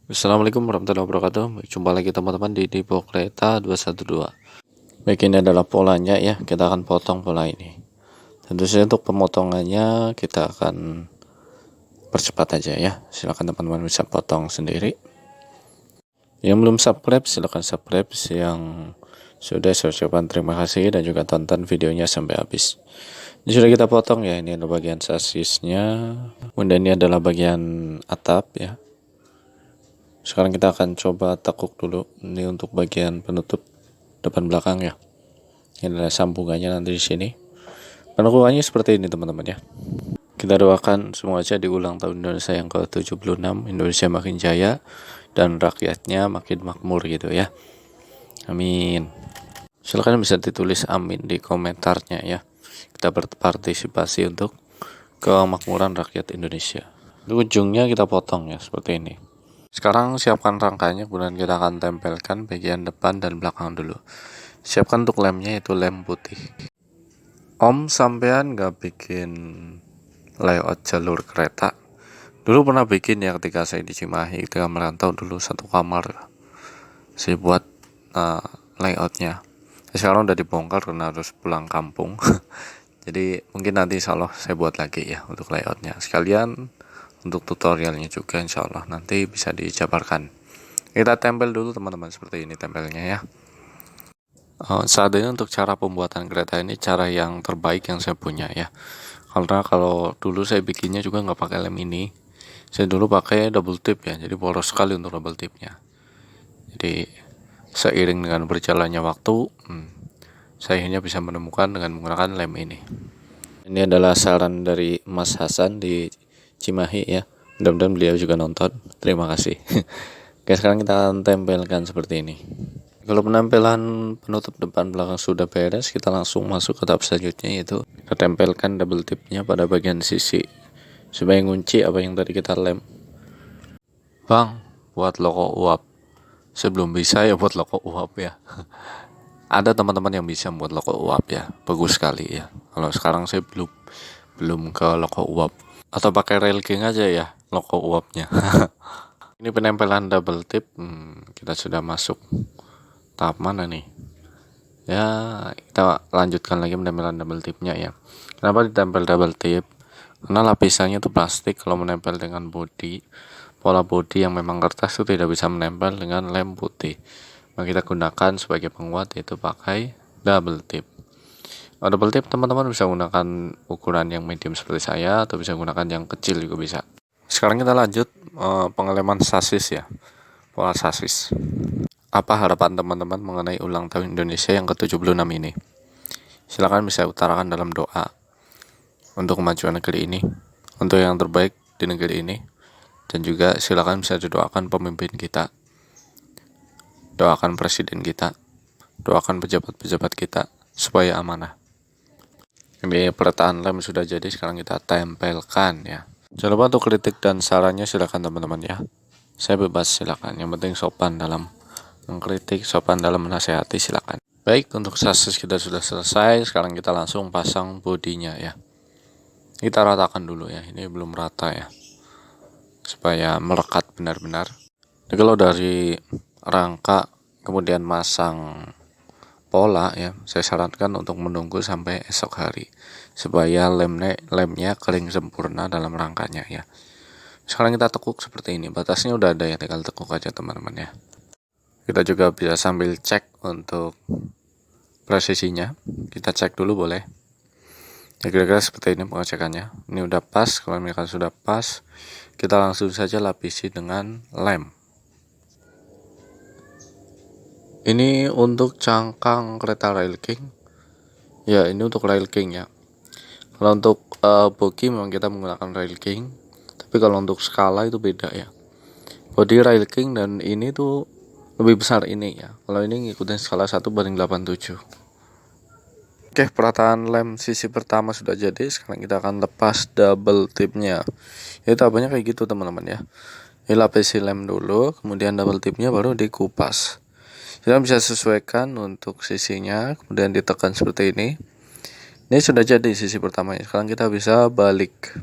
Assalamualaikum warahmatullahi wabarakatuh. Jumpa lagi teman-teman di Depo Kereta 212. Baik, ini adalah polanya ya. Kita akan potong pola ini. Tentu saja untuk pemotongannya kita akan percepat aja ya. Silakan teman-teman bisa potong sendiri. Yang belum subscribe silakan subscribe. Yang sudah saya ucapkan terima kasih dan juga tonton videonya sampai habis. Ini sudah kita potong ya. Ini adalah bagian sasisnya. Kemudian ini adalah bagian atap ya. Sekarang kita akan coba tekuk dulu. Ini untuk bagian penutup depan belakang ya. Ini adalah sambungannya nanti di sini. Penekukannya seperti ini teman-teman ya. Kita doakan semoga di ulang tahun Indonesia yang ke-76 Indonesia makin jaya dan rakyatnya makin makmur gitu ya. Amin. Silahkan bisa ditulis amin di komentarnya ya. Kita berpartisipasi untuk kemakmuran rakyat Indonesia. Ujungnya kita potong ya seperti ini. Sekarang siapkan rangkanya, kemudian kita akan tempelkan bagian depan dan belakang dulu. Siapkan untuk lemnya, yaitu lem putih. Om sampean nggak bikin layout jalur kereta? Dulu pernah bikin ya ketika saya di Cimahi, ketika merantau dulu satu kamar. Saya buat layoutnya. Sekarang udah dibongkar karena harus pulang kampung. Jadi mungkin nanti insya Allah saya buat lagi ya untuk layoutnya. Sekalian untuk tutorialnya juga insya Allah nanti bisa dijabarkan. Kita tempel dulu teman-teman seperti ini tempelnya ya. Saat ini untuk cara pembuatan kereta ini cara yang terbaik yang saya punya ya. Karena kalau dulu saya bikinnya juga nggak pakai lem ini. Saya dulu pakai double tip ya, jadi polos sekali untuk double tipnya. Jadi seiring dengan berjalannya waktu, saya hanya bisa menemukan dengan menggunakan lem ini. Ini adalah saran dari Mas Hasan di Cimahi ya. Mudah-mudahan beliau juga nonton. Terima kasih. Oke, sekarang kita akan tempelkan seperti ini. Kalau penampilan penutup depan belakang sudah beres, kita langsung masuk ke tahap selanjutnya, yaitu kita tempelkan double tipnya pada bagian sisi supaya ngunci apa yang tadi kita lem. Bang, buat logo uap. Sebelum bisa ya buat logo uap ya. Ada teman-teman yang bisa buat logo uap ya, bagus sekali ya. Kalau sekarang saya belum ke logo uap. Atau pakai railking aja ya logo uapnya. Ini penempelan double tip. Kita sudah masuk tahap mana nih? Ya, kita lanjutkan lagi penempelan double tipnya ya. Kenapa ditempel double tip? Karena lapisannya itu plastik. Kalau menempel dengan pola body yang memang kertas itu tidak bisa menempel dengan lem putih. Maka kita gunakan sebagai penguat, yaitu pakai double tip. Double tip teman-teman bisa gunakan ukuran yang medium seperti saya, atau bisa gunakan yang kecil juga bisa. Sekarang kita lanjut pengeleman sasis ya, pola sasis. Apa harapan teman-teman mengenai ulang tahun Indonesia yang ke-76 ini? Silakan bisa utarakan dalam doa untuk kemajuan negeri ini, untuk yang terbaik di negeri ini, dan juga silakan bisa didoakan pemimpin kita, doakan presiden kita, doakan pejabat-pejabat kita supaya amanah. Ini peletaan lem sudah jadi, sekarang kita tempelkan ya. Jangan lupa untuk kritik dan sarannya silakan teman-teman ya. Saya bebas silakan. Yang penting sopan dalam mengkritik, sopan dalam menasehati silakan. Baik, untuk sasis kita sudah selesai. Sekarang kita langsung pasang bodinya ya. Kita ratakan dulu ya. Ini belum rata ya, supaya melekat benar-benar. Jadi kalau dari rangka kemudian masang pola ya, saya sarankan untuk menunggu sampai esok hari supaya lemnya kering sempurna dalam rangkanya ya. Sekarang kita tekuk seperti ini, batasnya udah ada ya, tinggal tekuk aja teman-teman ya. Kita juga bisa sambil cek untuk presisinya, kita cek dulu boleh ya, kira-kira seperti ini pengecekannya. Ini udah pas. Kalau misalkan sudah pas, kita langsung saja lapisi dengan lem. Ini untuk cangkang kereta Rail King ya, ini untuk Rail King ya. Kalau untuk bogi memang kita menggunakan Rail King, tapi kalau untuk skala itu beda ya. Body Rail King dan ini tuh lebih besar ini ya. Kalau ini ngikutin skala 1/87. Oke, perataan lem sisi pertama sudah jadi. Sekarang kita akan lepas double tipnya. Ya, tahapannya kayak gitu teman-teman ya. Ini lapisi lem dulu, kemudian double tipnya baru dikupas. Kita bisa sesuaikan untuk sisinya, kemudian ditekan seperti ini. Ini sudah jadi sisi pertamanya. Sekarang kita bisa balik.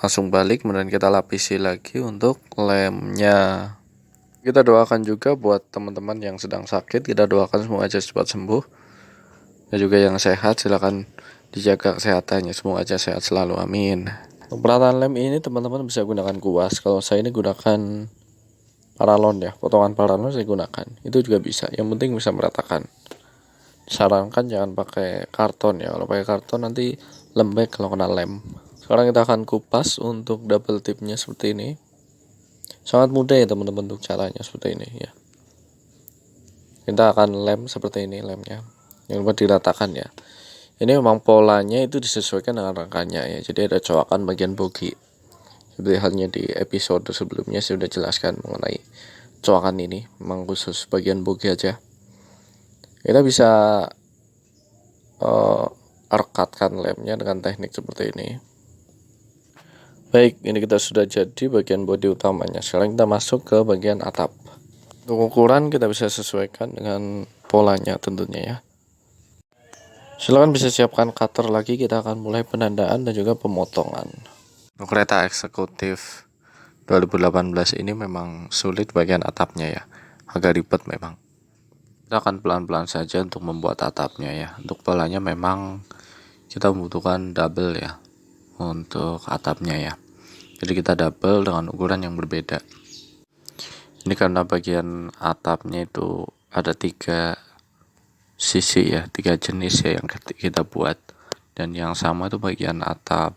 langsung balik, kemudian kita lapisi lagi untuk lemnya. Kita doakan juga buat teman-teman yang sedang sakit, kita doakan semoga aja cepat sembuh. Dan juga yang sehat silakan dijaga kesehatannya, semoga aja sehat selalu, amin. Untuk perataan lem ini teman-teman bisa gunakan kuas. Kalau saya ini gunakan paralon ya, potongan paralon saya gunakan. Itu juga bisa, yang penting bisa meratakan. Sarankan jangan pakai karton ya, kalau pakai karton nanti lembek kalau kena lem. Sekarang kita akan kupas untuk double tipnya seperti ini. Sangat mudah ya teman-teman untuk caranya seperti ini ya. Kita akan lem seperti ini lemnya. Yang lupa diratakan ya. Ini memang polanya itu disesuaikan dengan rangkanya ya. Jadi ada coakan bagian bogi. Seperti halnya di episode sebelumnya saya sudah jelaskan mengenai coakan ini. Memang khusus bagian bogi aja. Kita bisa rekatkan lemnya dengan teknik seperti ini. Baik, ini kita sudah jadi bagian bodi utamanya. Sekarang kita masuk ke bagian atap. Untuk ukuran kita bisa sesuaikan dengan polanya tentunya ya. Silakan bisa siapkan cutter lagi, kita akan mulai penandaan dan juga pemotongan. Untuk kereta eksekutif 2018 ini memang sulit bagian atapnya ya. Agak ribet memang. Kita akan pelan-pelan saja untuk membuat atapnya ya. Untuk polanya memang kita membutuhkan double ya untuk atapnya ya. Jadi kita double dengan ukuran yang berbeda. Ini karena bagian atapnya itu ada 3 sisi ya, 3 jenis ya yang kita buat. Dan yang sama itu bagian atap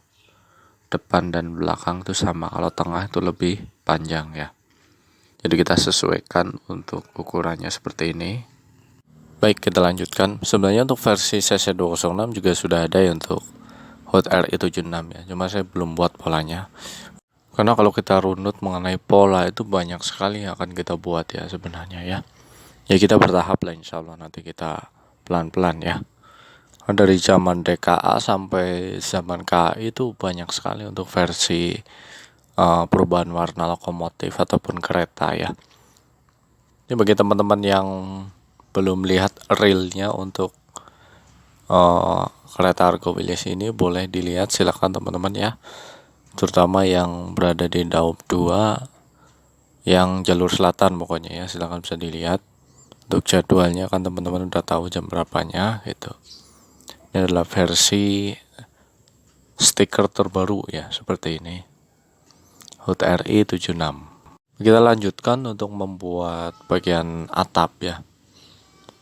depan dan belakang itu sama. Kalau tengah itu lebih panjang ya. Jadi kita sesuaikan untuk ukurannya seperti ini. Baik, kita lanjutkan. Sebenarnya untuk versi CC206 juga sudah ada ya untuk Hot RI 76 ya. Cuma saya belum buat polanya. Karena kalau kita runut mengenai pola itu banyak sekali yang akan kita buat ya sebenarnya ya. Ya kita bertahap lah, insya Allah nanti kita pelan-pelan ya. Dari zaman DKA sampai zaman KAI itu banyak sekali untuk versi perubahan warna lokomotif ataupun kereta ya. Ini bagi teman-teman yang belum lihat reelnya untuk kereta Argo Wilis ini boleh dilihat, silakan teman-teman ya. Terutama yang berada di Daop 2 yang jalur selatan pokoknya ya, silakan bisa dilihat. Untuk jadwalnya kan teman-teman udah tahu jam berapanya gitu. Ini adalah versi stiker terbaru ya, seperti ini. HUT RI 76. Kita lanjutkan untuk membuat bagian atap ya.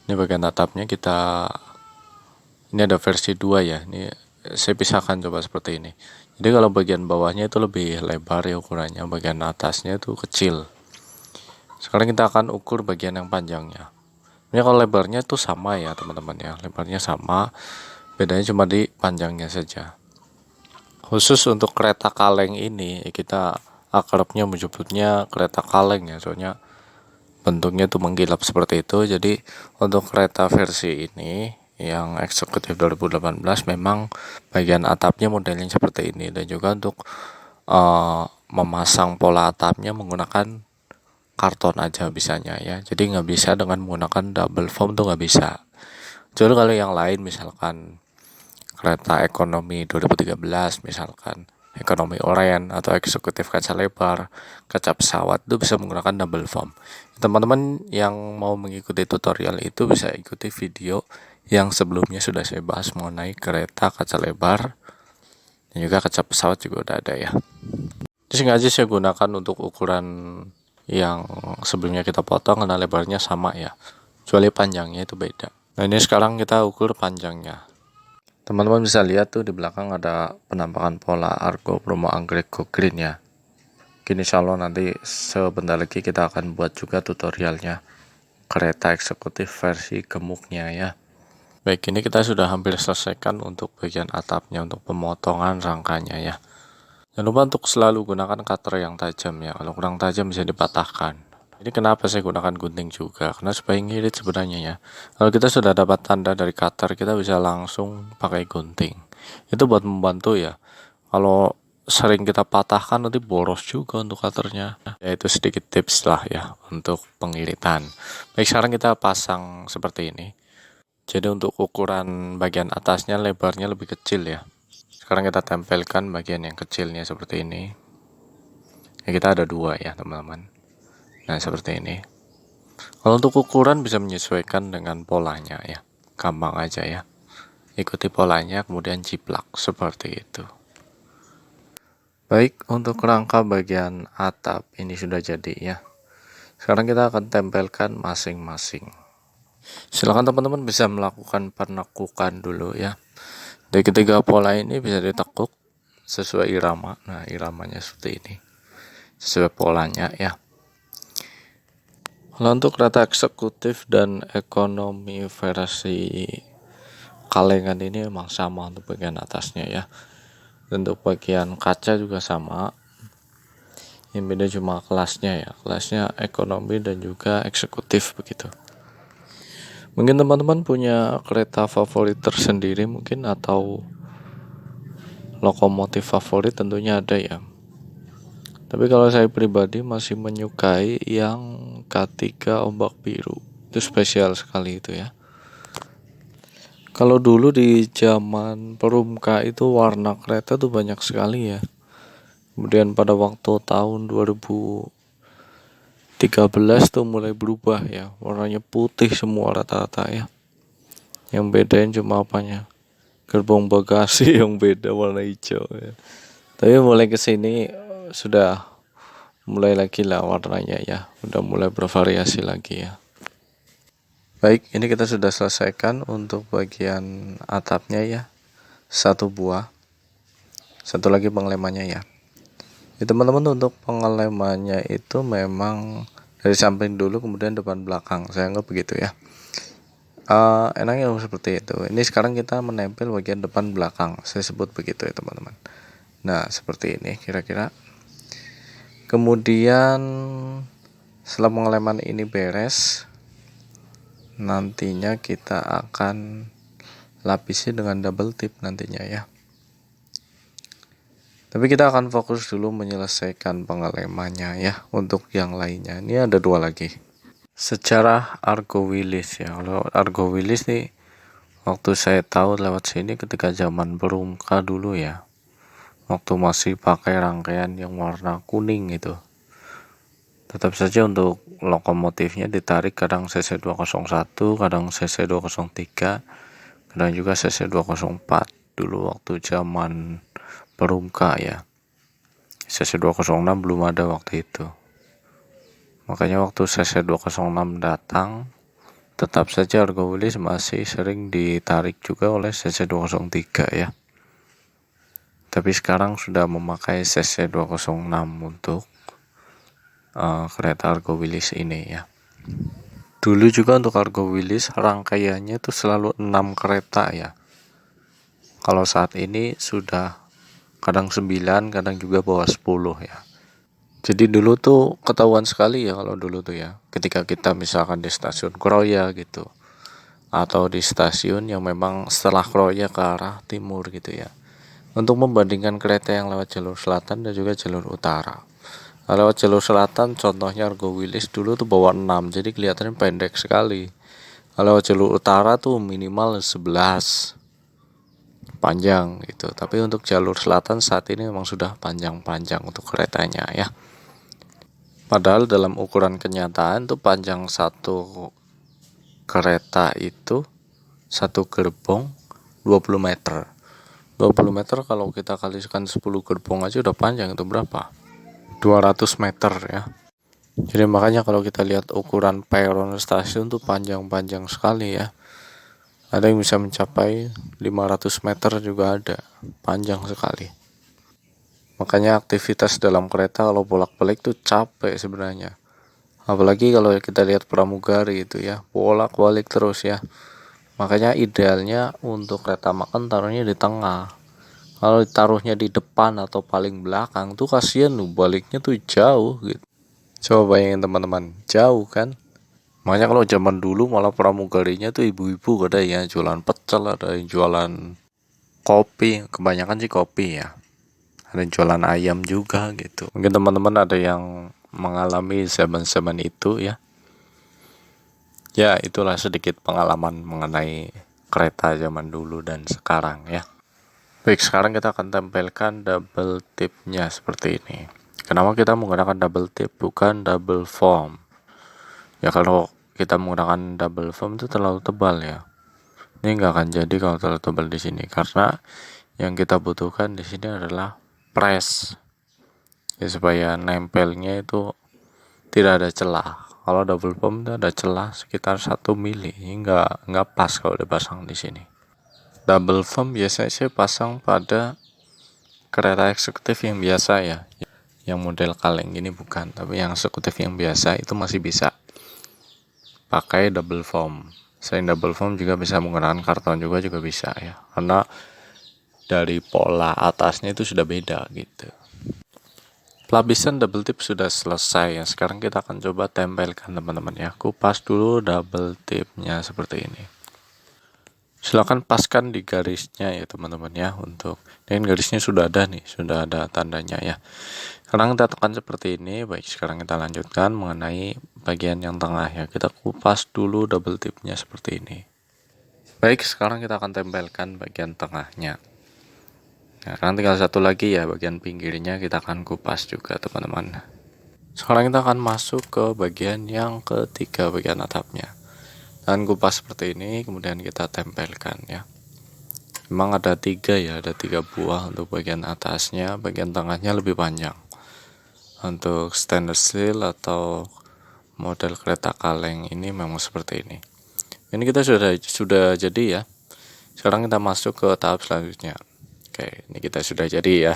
Ini bagian atapnya ini ada versi 2 ya. Ini saya pisahkan coba seperti ini. Jadi kalau bagian bawahnya itu lebih lebar ya ukurannya, bagian atasnya itu kecil. Sekarang kita akan ukur bagian yang panjangnya. Ini kalau lebarnya itu sama ya teman-teman ya, lebarnya sama, bedanya cuma di panjangnya saja. Khusus untuk kereta kaleng ini kita akrabnya menyebutnya kereta kaleng ya, soalnya bentuknya tuh menggilap seperti itu. Jadi untuk kereta versi ini yang eksekutif 2018 memang bagian atapnya modelnya seperti ini. Dan juga untuk memasang pola atapnya menggunakan karton aja bisanya ya. Jadi nggak bisa dengan menggunakan double foam tuh nggak bisa. Jadi kalau yang lain misalkan kereta ekonomi 2013 misalkan ekonomi oranye atau eksekutif kaca lebar, kaca pesawat itu bisa menggunakan double foam. Teman-teman yang mau mengikuti tutorial itu bisa ikuti video yang sebelumnya sudah saya bahas mengenai kereta kaca lebar dan juga kaca pesawat juga udah ada ya. Jadi sengaja saya gunakan untuk ukuran yang sebelumnya kita potong karena lebarnya sama ya, kecuali panjangnya itu beda. Nah ini sekarang kita ukur panjangnya. Teman-teman bisa lihat tuh di belakang ada penampakan pola Argo Bromo Anggrek Go Green ya. Kini insya Allah nanti sebentar lagi kita akan buat juga tutorialnya kereta eksekutif versi gemuknya ya. Baik, ini kita sudah hampir selesaikan untuk bagian atapnya, untuk pemotongan rangkanya ya. Jangan lupa untuk selalu gunakan cutter yang tajam ya, kalau kurang tajam bisa dipatahkan. Ini kenapa saya gunakan gunting juga, karena supaya ngirit sebenarnya ya. Kalau kita sudah dapat tanda dari cutter, kita bisa langsung pakai gunting. Itu buat membantu ya. Kalau sering kita patahkan nanti boros juga untuk cutternya. Ya itu sedikit tips lah ya untuk pengiritan. Baik, sekarang kita pasang seperti ini. Jadi untuk ukuran bagian atasnya lebarnya lebih kecil ya. Sekarang kita tempelkan bagian yang kecilnya seperti ini. Ya, kita ada 2 ya teman-teman. Nah seperti ini. Kalau untuk ukuran bisa menyesuaikan dengan polanya ya. Gampang aja ya. Ikuti polanya kemudian jiplak seperti itu. Baik, untuk rangka bagian atap ini sudah jadi ya. Sekarang kita akan tempelkan masing-masing. Silakan teman-teman bisa melakukan penekukan dulu ya. Dari ketiga pola ini bisa ditekuk sesuai irama. Nah, iramanya seperti ini. Sesuai polanya ya. Kalau untuk kereta eksekutif dan ekonomi versi kalengan ini memang sama untuk bagian atasnya ya. Untuk bagian kaca juga sama. Yang beda cuma kelasnya ya. Kelasnya ekonomi dan juga eksekutif begitu. Mungkin teman-teman punya kereta favorit tersendiri mungkin atau lokomotif favorit tentunya ada ya. Tapi kalau saya pribadi masih menyukai yang K3 ombak biru. Itu spesial sekali itu ya. Kalau dulu di zaman Perumka itu warna kereta tuh banyak sekali ya. Kemudian pada waktu tahun 2013 tuh mulai berubah ya. Warnanya putih semua rata-rata ya. Yang bedain cuma apanya? Gerbong bagasi yang beda warna hijau ya. Tapi mulai kesini sudah mulai lagi lah warnanya ya. Udah mulai bervariasi lagi ya. Baik, ini kita sudah selesaikan untuk bagian atapnya ya. 1 buah. Satu lagi pengelemannya ya. Ya teman-teman, untuk pengelemannya itu memang dari samping dulu kemudian depan belakang. Saya anggap begitu ya. Enaknya seperti itu. Ini sekarang kita menempel bagian depan belakang. Saya sebut begitu ya teman-teman. Nah seperti ini kira-kira. Kemudian setelah pengeleman ini beres, nantinya kita akan lapisi dengan double tip nantinya ya. Tapi kita akan fokus dulu menyelesaikan pengelemannya ya. Untuk yang lainnya ini ada 2 lagi. Secara Argo Willis ya. Kalau Argo Willis nih waktu saya tahu lewat sini ketika zaman Perumka dulu ya. Waktu masih pakai rangkaian yang warna kuning itu. Tetap saja untuk lokomotifnya ditarik kadang CC201, kadang CC203, kadang juga CC204 dulu waktu zaman Perumka ya. CC206 belum ada waktu itu. Makanya waktu CC206 datang, tetap saja Argo Willis masih sering ditarik juga oleh CC203 ya. Tapi sekarang sudah memakai CC206 untuk kereta Argo Willis ini ya. Dulu juga untuk Argo Willis rangkaiannya itu selalu 6 kereta ya. Kalau saat ini sudah kadang 9, kadang juga bawah 10 ya. Jadi dulu tuh ketahuan sekali ya kalau dulu tuh ya. Ketika kita misalkan di stasiun Kroya gitu. Atau di stasiun yang memang setelah Kroya ke arah timur gitu ya. Untuk membandingkan kereta yang lewat jalur selatan dan juga jalur utara. Lewat jalur selatan contohnya Argo Willis dulu tuh bawa 6, jadi kelihatannya pendek sekali. Lewat jalur utara tuh minimal 11 panjang gitu. Tapi untuk jalur selatan saat ini memang sudah panjang-panjang untuk keretanya ya. Padahal dalam ukuran kenyataan tuh panjang satu kereta itu satu gerbong 20 meter. 20 meter kalau kita kalikan 10 gerbong aja udah panjang, itu berapa? 200 meter ya. Jadi makanya kalau kita lihat ukuran peron stasiun tuh panjang-panjang sekali ya. Ada yang bisa mencapai 500 meter juga ada. Panjang sekali. Makanya aktivitas dalam kereta kalau bolak-balik tuh capek sebenarnya. Apalagi kalau kita lihat pramugari itu ya, bolak-balik terus ya. Makanya idealnya untuk kereta makan taruhnya di tengah. Kalau ditaruhnya di depan atau paling belakang tuh kasihan loh, baliknya tuh jauh gitu. Coba bayangin teman-teman, jauh kan? Makanya kalau zaman dulu malah pramugarinya tuh ibu-ibu ada ya jualan pecel, ada yang jualan kopi, kebanyakan sih kopi ya. Ada yang jualan ayam juga gitu. Mungkin teman-teman ada yang mengalami zaman-zaman itu ya. Ya, itulah sedikit pengalaman mengenai kereta zaman dulu dan sekarang ya. Baik, sekarang kita akan tempelkan double tipnya seperti ini. Kenapa kita menggunakan double tip bukan double foam? Ya kalau kita menggunakan double foam itu terlalu tebal ya. Ini nggak akan jadi kalau terlalu tebal di sini, karena yang kita butuhkan di sini adalah press ya, supaya nempelnya itu tidak ada celah. Kalau double foam itu ada celah sekitar 1 mili, ini nggak pas kalau dipasang di sini. Double foam biasanya saya pasang pada kereta eksekutif yang biasa ya, yang model kaleng ini bukan, tapi yang eksekutif yang biasa itu masih bisa pakai double foam. Selain double foam juga bisa menggunakan karton juga bisa ya, karena dari pola atasnya itu sudah beda gitu. Pelapisan double tip sudah selesai ya. Sekarang kita akan coba tempelkan teman-teman ya. Kupas dulu double tipnya seperti ini. Silakan paskan di garisnya ya teman-teman ya. Untuk dan garisnya sudah ada nih, sudah ada tandanya ya. Sekarang kita tekan seperti ini. Baik, sekarang kita lanjutkan mengenai bagian yang tengah ya. Kita kupas dulu double tipnya seperti ini. Baik, sekarang kita akan tempelkan bagian tengahnya. Nah, sekarang tinggal satu lagi ya, bagian pinggirnya kita akan kupas juga teman-teman. Sekarang kita akan masuk ke bagian yang ketiga, bagian atapnya. Dan kupas seperti ini, kemudian kita tempelkan ya. Memang ada 3 ya, ada 3 buah untuk bagian atasnya, bagian tengahnya lebih panjang. Untuk stainless steel atau model kereta kaleng ini memang seperti ini. Ini kita sudah jadi ya. Sekarang kita masuk ke tahap selanjutnya. Oke, ini kita sudah jadi ya.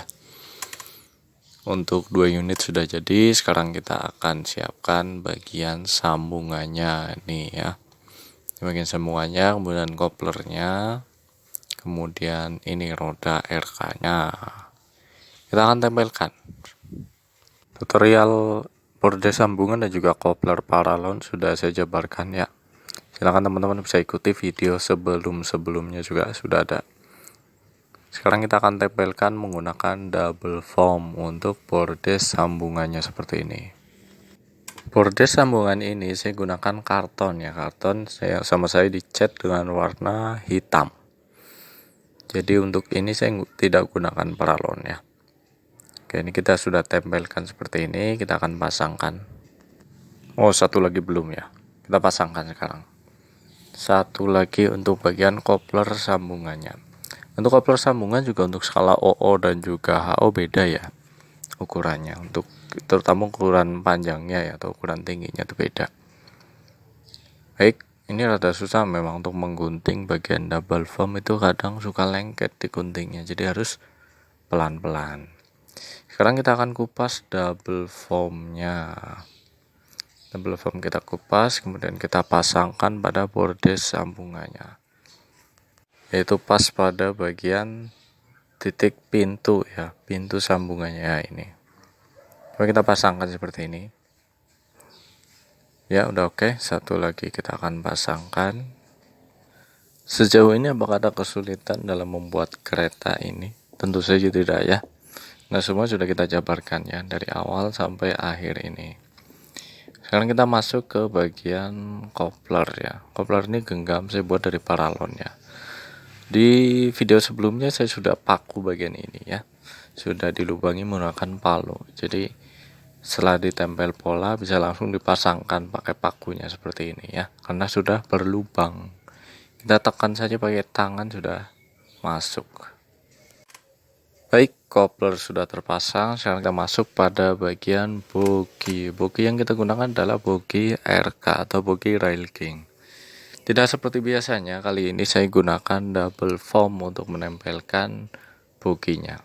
Untuk 2 unit sudah jadi. Sekarang kita akan siapkan bagian sambungannya nih ya. Bagian sambungannya, kemudian koplernya, kemudian ini roda RK-nya. Kita akan tempelkan. Tutorial borde sambungan dan juga kopler paralon sudah saya jabarkan ya. Silahkan teman-teman bisa ikuti video sebelum-sebelumnya juga sudah ada. Sekarang kita akan tempelkan menggunakan double foam untuk borde sambungannya seperti ini. Borde sambungan ini saya gunakan karton ya, karton saya dicat dengan warna hitam. Jadi untuk ini saya tidak gunakan paralon ya. Oke, ini kita sudah tempelkan seperti ini, kita akan pasangkan. Oh, satu lagi belum ya. Kita pasangkan sekarang. Satu lagi untuk bagian kopler sambungannya. Untuk kopler sambungan juga untuk skala OO dan juga HO beda ya ukurannya, untuk terutama ukuran panjangnya ya atau ukuran tingginya itu beda. Baik, ini rada susah memang untuk menggunting bagian double foam, itu kadang suka lengket di guntingnya, jadi harus pelan-pelan. Sekarang kita akan kupas double foamnya. Double foam kita kupas, kemudian kita pasangkan pada borde sambungannya, yaitu pas pada bagian titik pintu ya, pintu sambungannya ini. Coba kita pasangkan seperti ini ya. Udah oke. Satu lagi kita akan pasangkan. Sejauh ini apakah ada kesulitan dalam membuat kereta ini? Tentu saja tidak ya. Nah, semua sudah kita jabarkan ya dari awal sampai akhir ini. Sekarang kita masuk ke bagian kopler ya. Kopler ini genggam saya buat dari paralon ya. Di video sebelumnya saya sudah paku bagian ini ya, sudah dilubangi menggunakan palu. Jadi setelah ditempel pola bisa langsung dipasangkan pakai pakunya seperti ini ya, karena sudah berlubang. Kita tekan saja pakai tangan sudah masuk. Baik, kopler sudah terpasang. Sekarang kita masuk pada bagian bogi. Bogi yang kita gunakan adalah bogi RK atau bogi Rail King. Tidak seperti biasanya, kali ini saya gunakan double foam untuk menempelkan boginya.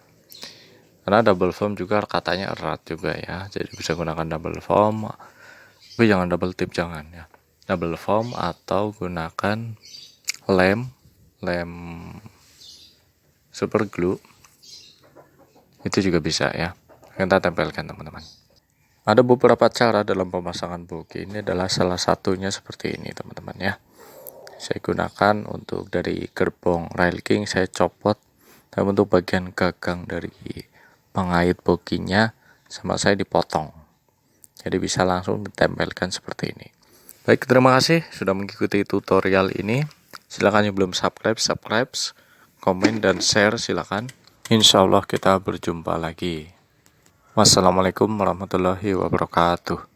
Karena double foam juga katanya erat juga ya, jadi bisa gunakan double foam. Tapi jangan double tip, jangan ya. Double foam atau gunakan lem super glue. Itu juga bisa ya. Kita tempelkan teman-teman. Ada beberapa cara dalam pemasangan bogi. Ini adalah salah satunya seperti ini teman-teman ya. Saya gunakan untuk dari gerbong Rail King saya copot, tapi untuk bagian gagang dari pengait boginya sama saya dipotong, jadi bisa langsung ditempelkan seperti ini. Baik, terima kasih sudah mengikuti tutorial ini. Silahkan yang belum subscribe, komen, dan share silakan. Insya Allah kita berjumpa lagi. Wassalamualaikum warahmatullahi wabarakatuh.